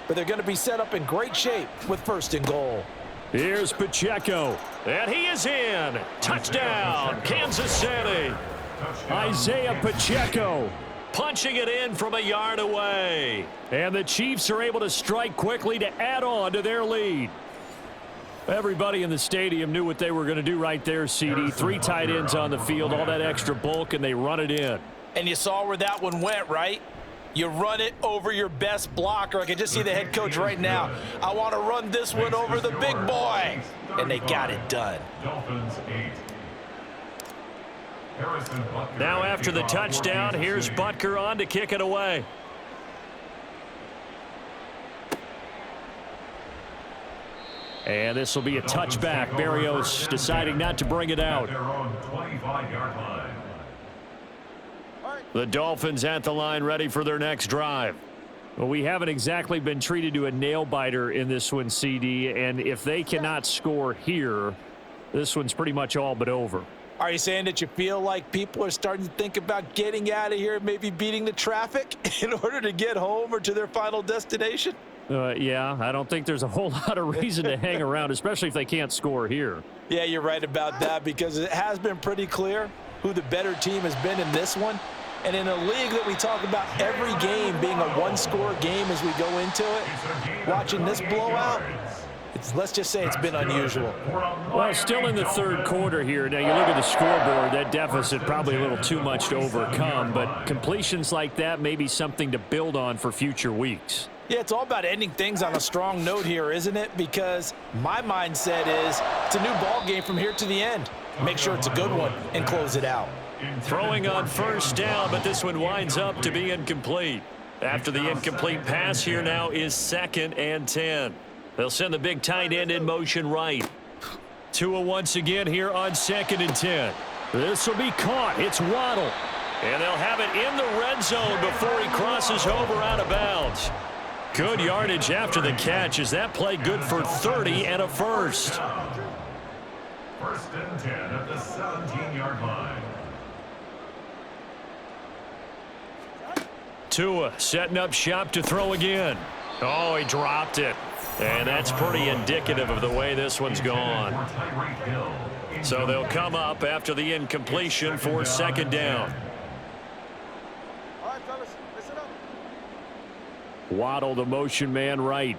but they're going to be set up in great shape with first and goal. Here's Pacheco, and he is in. Touchdown, Kansas City. Isaiah Pacheco punching it in from a yard away. And the Chiefs are able to strike quickly to add on to their lead. Everybody in the stadium knew what they were going to do right there, CD. 3 tight ends on the field, all that extra bulk, and they run it in. And you saw where that one went, right? You run it over your best blocker. I can just see the head coach right now. I want to run this one over the big boy. And they got it done. Now after the touchdown, here's Butker on to kick it away. And this will be a touchback. Berrios deciding not to bring it out. The Dolphins at the line ready for their next drive. Well, we haven't exactly been treated to a nail-biter in this one, CD, and if they cannot score here, this one's pretty much all but over. Are you saying that you feel like people are starting to think about getting out of here, maybe beating the traffic in order to get home or to their final destination? Yeah, I don't think there's a whole lot of reason to hang around, especially if they can't score here. Yeah, you're right about that, because it has been pretty clear who the better team has been in this one. And in a league that we talk about every game being a one-score game as we go into it, watching this blowout, let's just say it's been unusual. Well, still in the third quarter here. Now, you look at the scoreboard, that deficit probably a little too much to overcome, but completions like that may be something to build on for future weeks. Yeah, it's all about ending things on a strong note here, isn't it? Because my mindset is it's a new ball game from here to the end. Make sure it's a good one and close it out. Throwing on first down, but this one winds up to be incomplete. After the incomplete pass, here now is 2nd and 10. They'll send the big tight end in motion right. Tua once again here on 2nd and 10. This will be caught. It's Waddle. And they'll have it in the red zone before he crosses over out of bounds. Good yardage after the catch. Is that play good for 30 and a first? 1st and 10 at the 17-yard line. Tua setting up shop to throw again. Oh, he dropped it. And that's pretty indicative of the way this one's gone. So they'll come up after the incompletion for 2nd down. Waddle, the motion man right.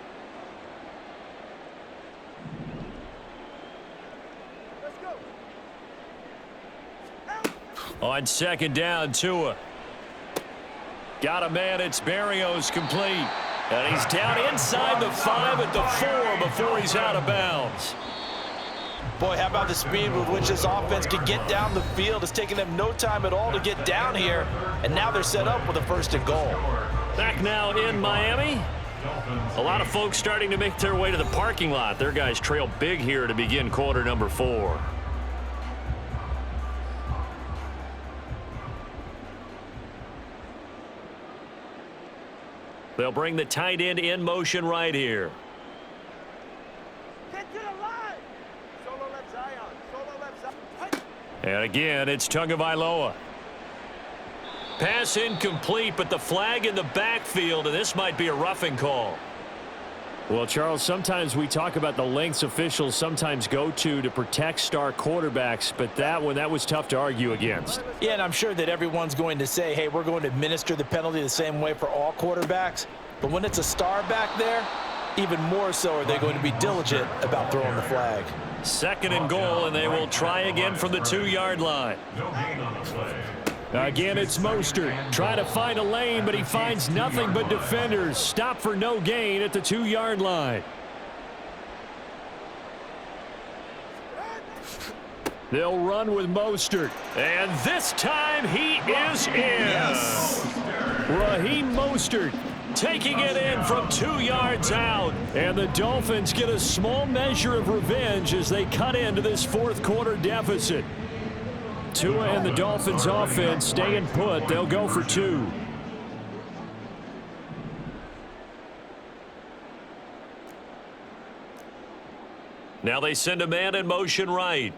On 2nd down, Tua. Got a man, it's Berrios, complete. And he's down inside the 5 at the 4 before he's out of bounds. Boy, how about the speed with which this offense can get down the field? It's taking them no time at all to get down here. And now they're set up with a 1st and goal. Back now in Miami. A lot of folks starting to make their way to the parking lot. Their guys trail big here to begin quarter number 4. They'll bring the tight end in motion right here. Get to the line. Solo left Zion. Solo left Zion. And again, it's Tagovailoa. Pass incomplete, but the flag in the backfield, and this might be a roughing call. Well, Charles, sometimes we talk about the lengths officials sometimes go to protect star quarterbacks, but that one, that was tough to argue against. Yeah, and I'm sure that everyone's going to say, hey, we're going to administer the penalty the same way for all quarterbacks. But when it's a star back there, even more so are they going to be diligent about throwing the flag. 2nd and goal, and they will try again from the 2-yard line. No gain on the play. Again, it's Mostert trying to find a lane, but he finds nothing but defenders. Stop for no gain at the 2-yard line. They'll run with Mostert, and this time he is in. Yes. Raheem Mostert taking it in from 2 yards out, and the Dolphins get a small measure of revenge as they cut into this 4th quarter deficit. Tua and the Dolphins offense staying put. They'll go for 2. Now they send a man in motion right.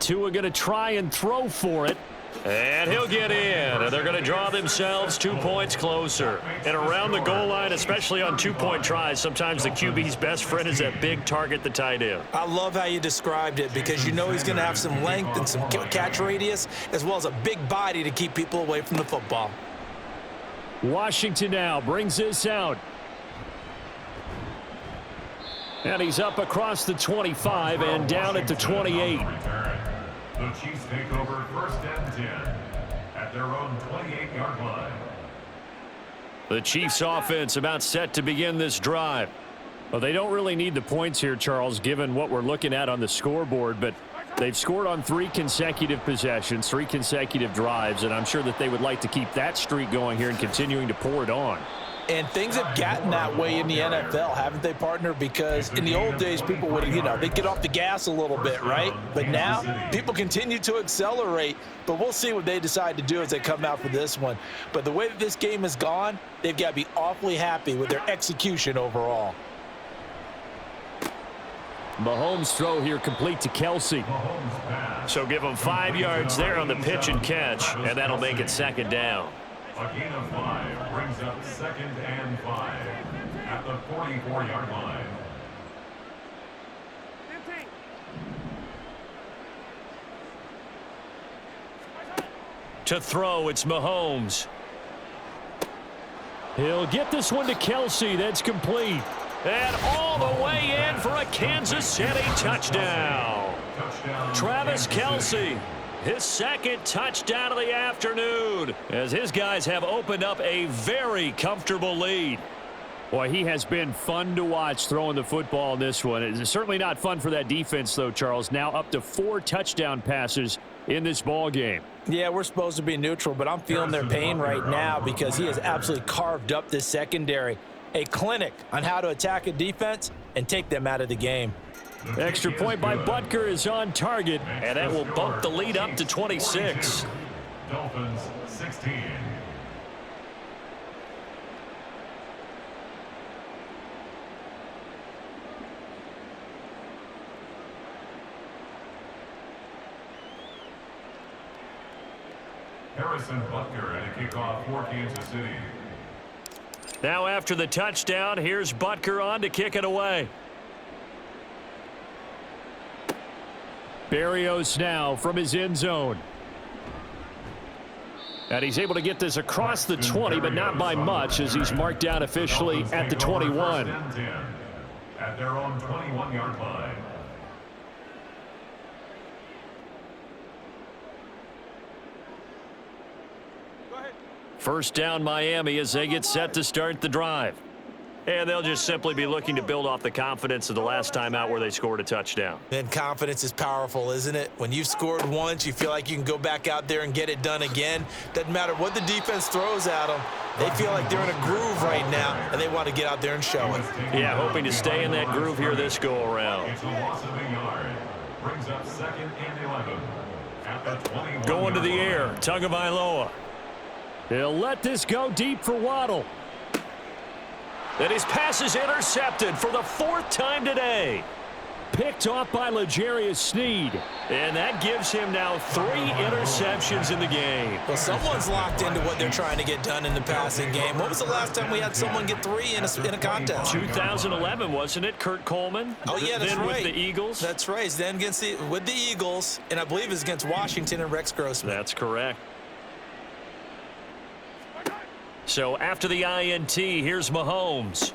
Tua going to try and throw for it. And he'll get in, and they're going to draw themselves 2 points closer. And around the goal line, especially on two-point tries, sometimes the QB's best friend is that big target, the tight end. I love how you described it because you know he's going to have some length and some catch radius as well as a big body to keep people away from the football. Washington now brings this out. And he's up across the 25 and down at the 28. The Chiefs take over 1st and 10 at their own 28-yard line. The Chiefs offense about set to begin this drive. Well, they don't really need the points here, Charles, given what we're looking at on the scoreboard, but they've scored on 3 consecutive possessions, 3 consecutive drives, and I'm sure that they would like to keep that streak going here and continuing to pour it on. And things have gotten that way in the NFL, haven't they, partner? Because in the old days, people would, they'd get off the gas a little bit, right? But now, people continue to accelerate. But we'll see what they decide to do as they come out for this one. But the way that this game has gone, they've got to be awfully happy with their execution overall. Mahomes' throw here complete to Kelsey. So give him 5 yards there on the pitch and catch, and that'll make it 2nd down. A gain of 5 brings up 2nd and 5 at the 44-yard line. 15. To throw, it's Mahomes. He'll get this one to Kelsey. That's complete. And all the way in for a Kansas City touchdown. Travis Kelsey. His 2nd touchdown of the afternoon as his guys have opened up a very comfortable lead. Boy, he has been fun to watch throwing the football in this one. It's certainly not fun for that defense, though, Charles. Now up to 4 touchdown passes in this ball game. Yeah, we're supposed to be neutral, but I'm feeling their pain right now because he has absolutely carved up this secondary. A clinic on how to attack a defense and take them out of the game. Extra point by Butker is on target, and that will bump the lead up to 26. Dolphins 16. Harrison Butker at a kickoff for Kansas City. Now after the touchdown, here's Butker on to kick it away. Berrios now from his end zone. And he's able to get this across the 20, but not by much as he's marked down officially at the 21. At their own 21-yard line. Go ahead. First down Miami as they get set to start the drive. And they'll just simply be looking to build off the confidence of the last time out where they scored a touchdown. And confidence is powerful, isn't it? When you've scored once, you feel like you can go back out there and get it done again. Doesn't matter what the defense throws at them. They feel like they're in a groove right now, and they want to get out there and show it. Yeah, hoping to stay in that groove here this go-around. It's a loss of a yard. Brings up 2nd and 11 at the 21. Going to the air, Tagovailoa. He'll let this go deep for Waddle. And his pass is intercepted for the 4th time today. Picked off by L'Jarius Sneed. And that gives him now 3 interceptions in the game. Well, someone's locked into what they're trying to get done in the passing game. When was the last time we had someone get 3 in a contest? 2011, wasn't it? Kurt Coleman? Oh, yeah, that's then right. with the Eagles? That's right. Then with the Eagles, and I believe it's against Washington and Rex Grossman. That's correct. So after the INT, here's Mahomes.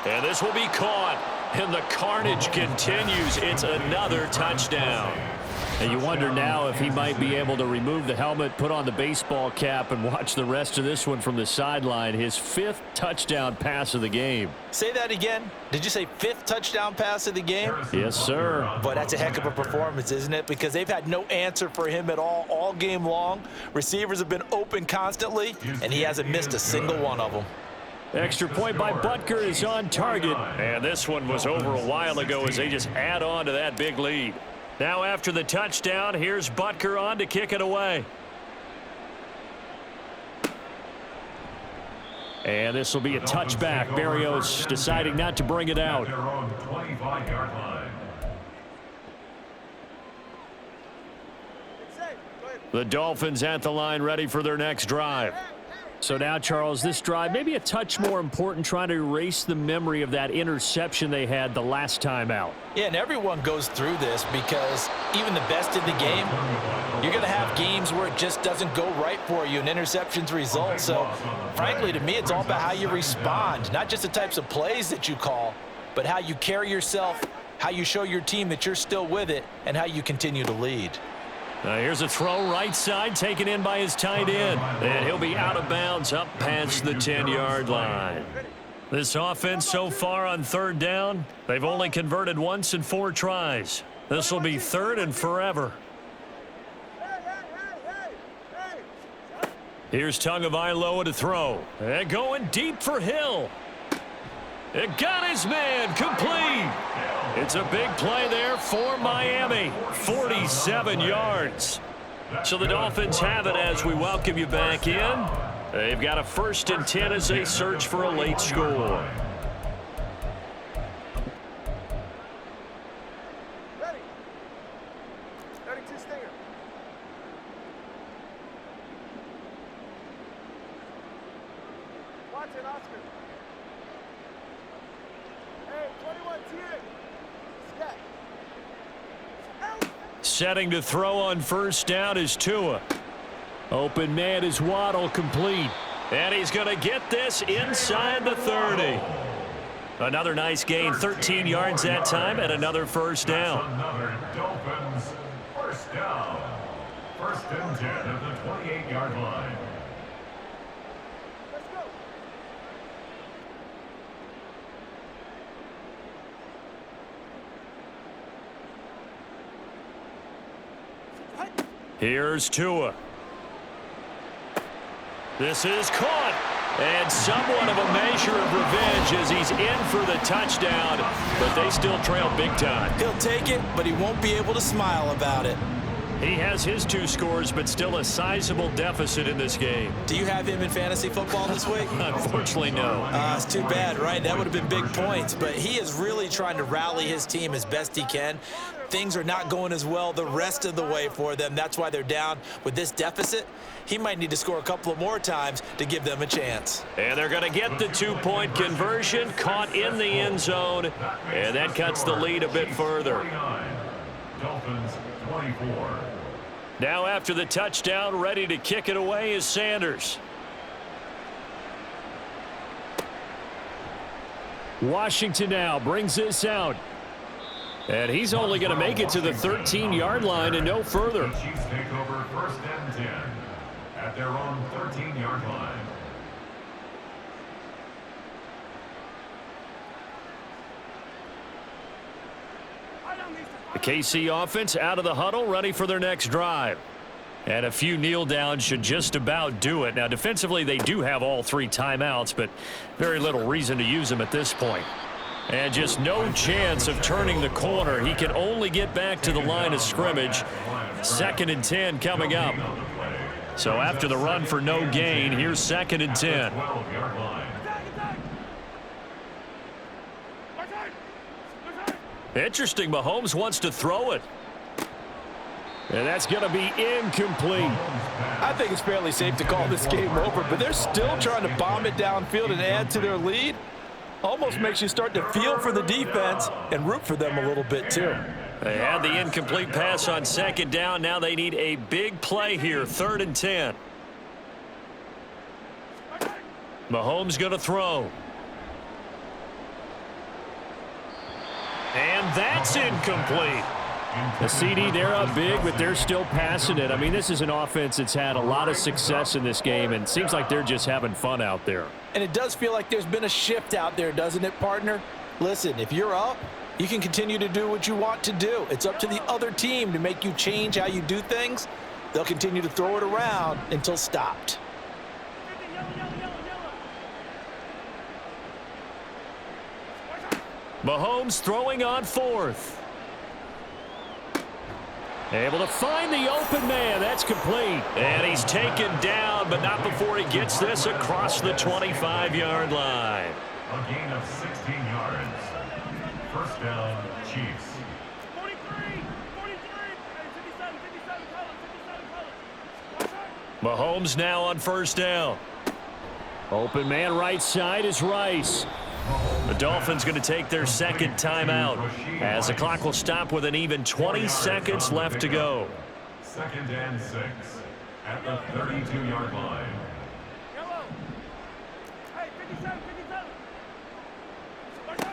And this will be caught. And the carnage continues. It's another touchdown. And you wonder now if he might be able to remove the helmet, put on the baseball cap, and watch the rest of this one from the sideline. His 5th touchdown pass of the game. Say that again. Did you say 5th touchdown pass of the game? Yes, sir. But that's a heck of a performance, isn't it? Because they've had no answer for him at all game long. Receivers have been open constantly, and he hasn't missed a single one of them. Extra point by Butker is on target. And this one was over a while ago as they just add on to that big lead. Now after the touchdown, here's Butker on to kick it away. And this will be a touchback. Berrios deciding not to bring it out. Their own 25-yard line. It's safe. Go ahead. The Dolphins at the line, ready for their next drive. So now, Charles, this drive maybe a touch more important, trying to erase the memory of that interception they had the last time out. Yeah, and everyone goes through this because even the best in the game, you're going to have games where it just doesn't go right for you and interceptions result. So, frankly, to me, it's all about how you respond, not just the types of plays that you call, but how you carry yourself, how you show your team that you're still with it, and how you continue to lead. Here's a throw right side, taken in by his tight end. And he'll be out of bounds up past the 10-yard line. This offense so far on third down, they've only converted once in 4 tries. This will be third and forever. Here's Tagovailoa to throw. And going deep for Hill. It got his man complete. It's a big play there for Miami. 47 yards. So the Dolphins have it as we welcome you back in. They've got a 1st and 10 as they search for a late score. Ready. 32 Stinger. Watch it, Oscar. Hey, 21 10. Scat. Out. Setting to throw on 1st down is Tua. Open man is Waddle, complete. And he's going to get this inside the 30. Another nice gain, 13 yards that time, and another 1st down. Another Dolphins 1st down. 1st and 10 at the 28-yard line. Let's go. Here's Tua. This is caught. And somewhat of a measure of revenge as he's in for the touchdown, but they still trail big time. He'll take it, but he won't be able to smile about it. He has his 2 scores, but still a sizable deficit in this game. Do you have him in fantasy football this week? Unfortunately, no. It's too bad, right? That would have been big points, but he is really trying to rally his team as best he can. Things are not going as well the rest of the way for them. That's why they're down with this deficit. He might need to score a couple of more times to give them a chance. And they're going to get the 2-point conversion, caught in the end zone, and that cuts the lead a bit further. Dolphins 24. Now after the touchdown, ready to kick it away is Sanders. Washington now brings this out. And he's only going to make it to the 13-yard line and no further. The Chiefs take over 1st and 10 at their own 13-yard line. The KC offense out of the huddle, ready for their next drive. And a few kneel downs should just about do it. Now, defensively, they do have all 3 timeouts, but very little reason to use them at this point. And just no chance of turning the corner. He can only get back to the line of scrimmage. 2nd and 10 coming up. So after the run for no gain, here's 2nd and 10. 12-yard line. Interesting, Mahomes wants to throw it. And that's going to be incomplete. I think it's fairly safe to call this game over, but they're still trying to bomb it downfield and add to their lead. Almost makes you start to feel for the defense and root for them a little bit too. They had the incomplete pass on 2nd down. Now they need a big play here, 3rd and 10. Mahomes going to throw. And that's incomplete. The CD, they're up big, but they're still passing it. I mean, this is an offense that's had a lot of success in this game, and it seems like they're just having fun out there. And it does feel like there's been a shift out there, doesn't it, partner? Listen, if you're up, you can continue to do what you want to do. It's up to the other team to make you change how you do things. They'll continue to throw it around until stopped. Mahomes throwing on 4th. Able to find the open man. That's complete. And he's taken down, but not before he gets this across the 25-yard line. A gain of 16 yards. 1st down, Chiefs. 43, 43. Hey, 57, 57, Collins, 57, Collins. Mahomes now on first down. Open man right side is Rice. The Dolphins going to take their second timeout as the clock will stop with an even 20 seconds left to go. 2nd and 6 at the 32-yard line. Yellow. Hey, 57, 57.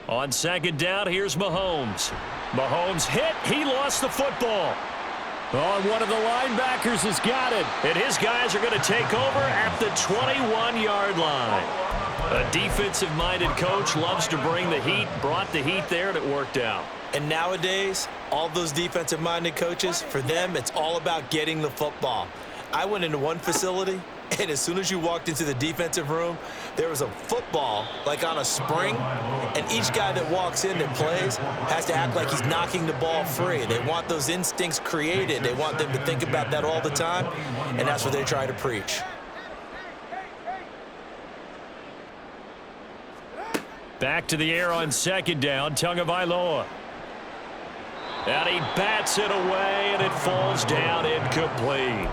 On second down, here's Mahomes. Mahomes hit. He lost the football. Oh, and one of the linebackers has got it. And his guys are going to take over at the 21-yard line. A defensive-minded coach loves to bring the heat, brought the heat there, and it worked out. And nowadays, all those defensive-minded coaches, for them, it's all about getting the football. I went into one facility, and as soon as you walked into the defensive room, there was a football, like on a spring, and each guy that walks in and plays has to act like he's knocking the ball free. They want those instincts created. They want them to think about that all the time, and that's what they try to preach. Back to the air on second down, Tagovailoa. And he bats it away, and it falls down incomplete.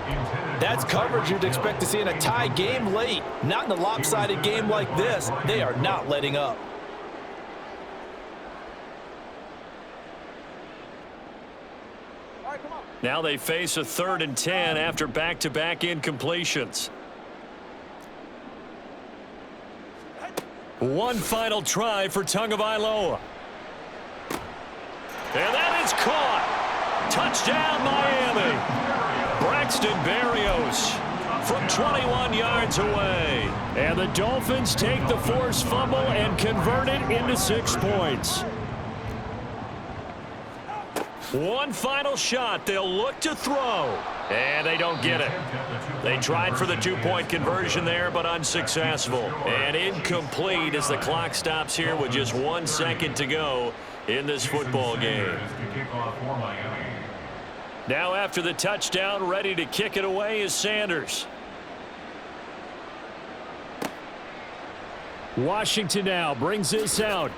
That's coverage you'd expect to see in a tie game late. Not in a lopsided game like this. They are not letting up. All right, come on. Now they face a 3rd and 10 after back-to-back incompletions. One final try for Tagovailoa. And that is caught. Touchdown, Miami. Braxton Berrios from 21 yards away. And the Dolphins take the forced fumble and convert it into 6 points. One final shot. They'll look to throw. And they don't get it. They tried for the 2-point conversion there, but unsuccessful. And incomplete as the clock stops here with just 1 second to go in this football game. Now after the touchdown, ready to kick it away is Sanders. Washington now brings this out.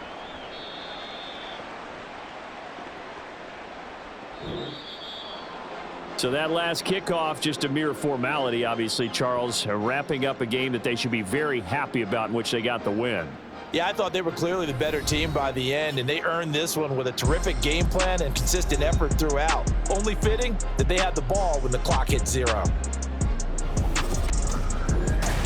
So that last kickoff, just a mere formality, obviously, Charles, wrapping up a game that they should be very happy about in which they got the win. Yeah, I thought they were clearly the better team by the end, and they earned this one with a terrific game plan and consistent effort throughout. Only fitting that they had the ball when the clock hit 0.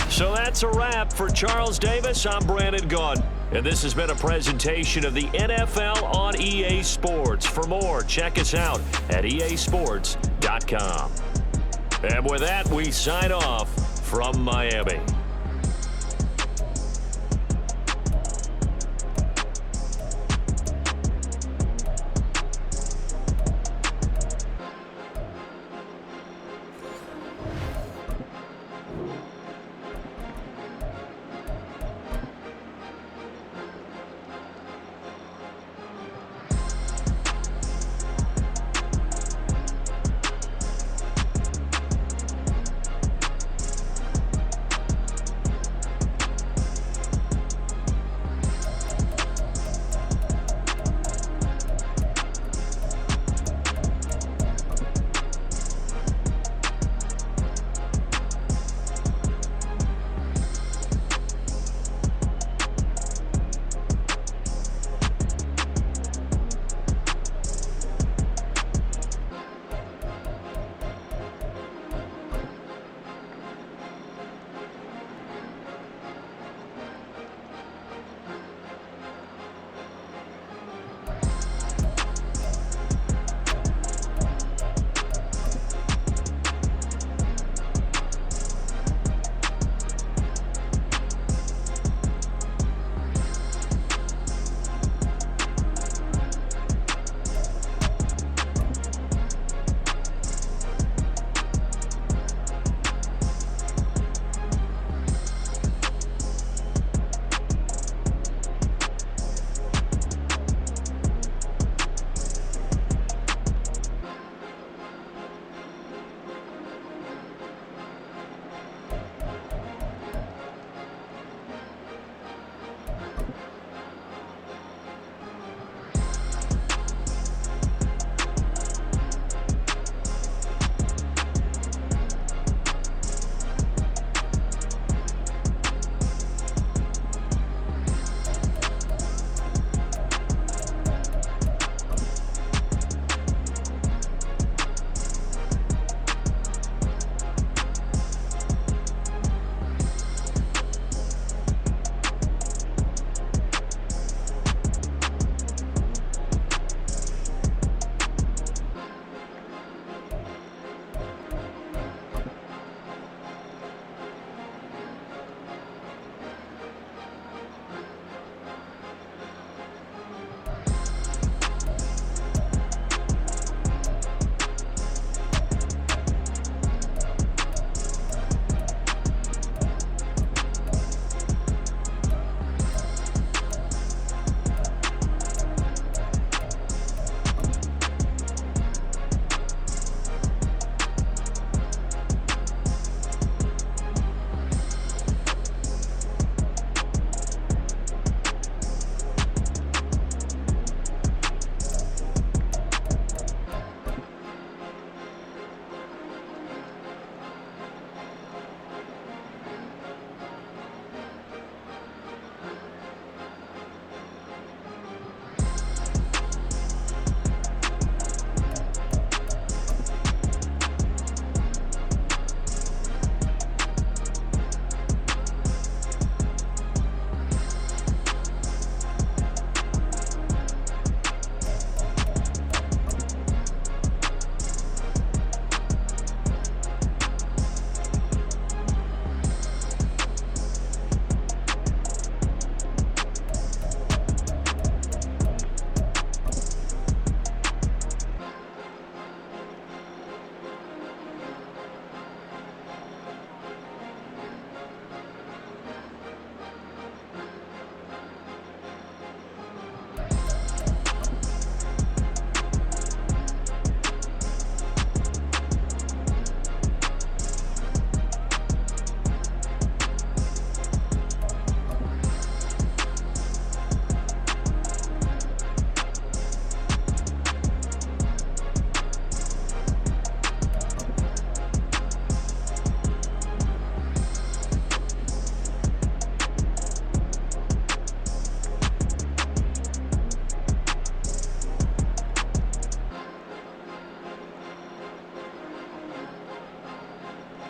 So that's a wrap for Charles Davis. I'm Brandon Gaudin, and this has been a presentation of the NFL on EA Sports. For more, check us out at easports.com. And with that, we sign off from Miami.